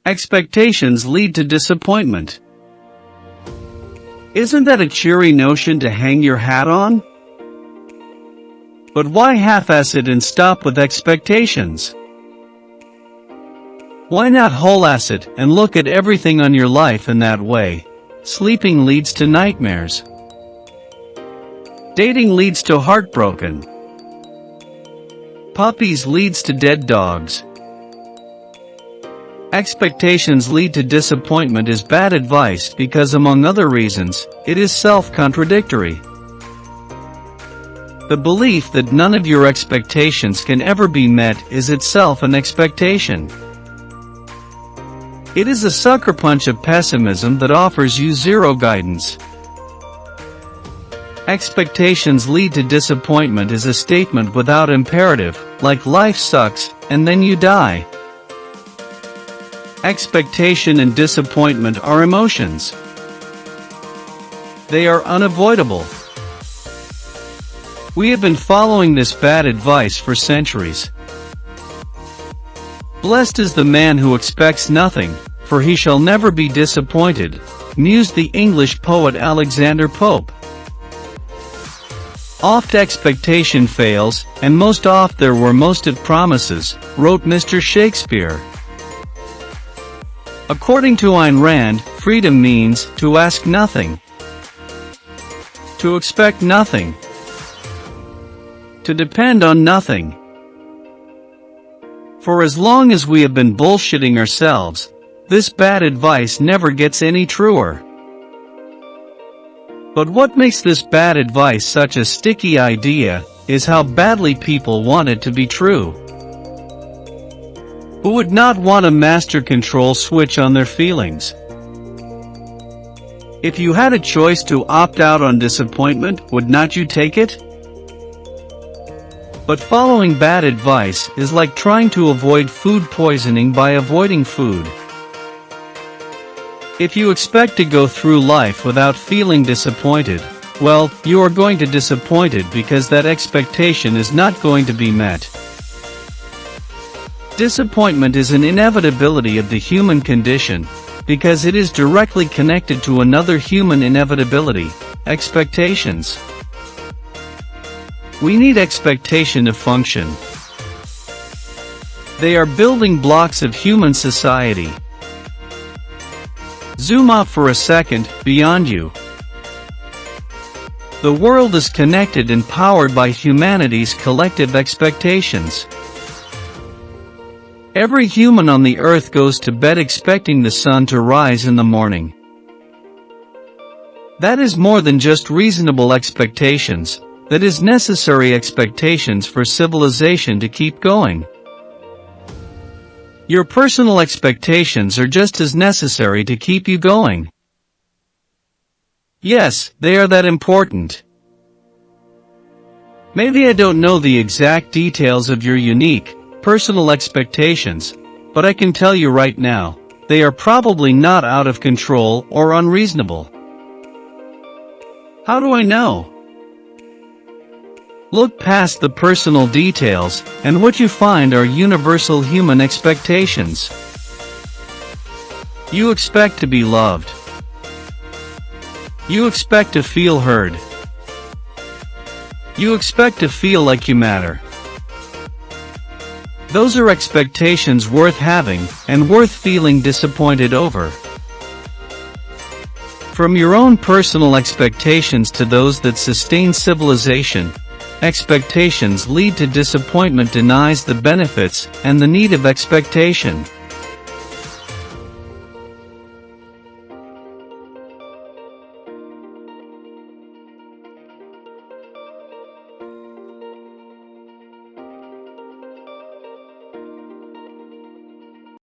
Expectations lead to disappointment. Isn't that a cheery notion to hang your hat on? But why half-ass it and stop with expectations? Why not whole-ass it and look at everything on your life in that way? Sleeping leads to nightmares. Dating leads to heartbroken. Puppies leads to dead dogs. Expectations lead to disappointment is bad advice because, among other reasons, it is self-contradictory. The belief that none of your expectations can ever be met is itself an expectation. It is a sucker punch of pessimism that offers you zero guidance. Expectations lead to disappointment is a statement without imperative, like life sucks, and then you die. Expectation and disappointment are emotions. They are unavoidable. We have been following this bad advice for centuries. Blessed is the man who expects nothing, for he shall never be disappointed, mused the English poet Alexander Pope. Oft expectation fails, and most oft there were most it promises, wrote Mr. Shakespeare. According to Ayn Rand, freedom means to ask nothing, to expect nothing, to depend on nothing. For as long as we have been bullshitting ourselves, this bad advice never gets any truer. But what makes this bad advice such a sticky idea is how badly people want it to be true. Who would not want a master control switch on their feelings? If you had a choice to opt out on disappointment, would not you take it? But following bad advice is like trying to avoid food poisoning by avoiding food. If you expect to go through life without feeling disappointed, well, you are going to be disappointed because that expectation is not going to be met. Disappointment is an inevitability of the human condition, because it is directly connected to another human inevitability, expectations. We need expectation to function. They are building blocks of human society. Zoom out for a second, beyond you. The world is connected and powered by humanity's collective expectations. Every human on the earth goes to bed expecting the sun to rise in the morning. That is more than just reasonable expectations, that is necessary expectations for civilization to keep going. Your personal expectations are just as necessary to keep you going. Yes, they are that important. Maybe I don't know the exact details of your unique, personal expectations, but I can tell you right now, they are probably not out of control or unreasonable. How do I know? Look past the personal details, and what you find are universal human expectations. You expect to be loved. You expect to feel heard. You expect to feel like you matter. Those are expectations worth having, and worth feeling disappointed over. From your own personal expectations to those that sustain civilization, expectations lead to disappointment denies the benefits and the need of expectation.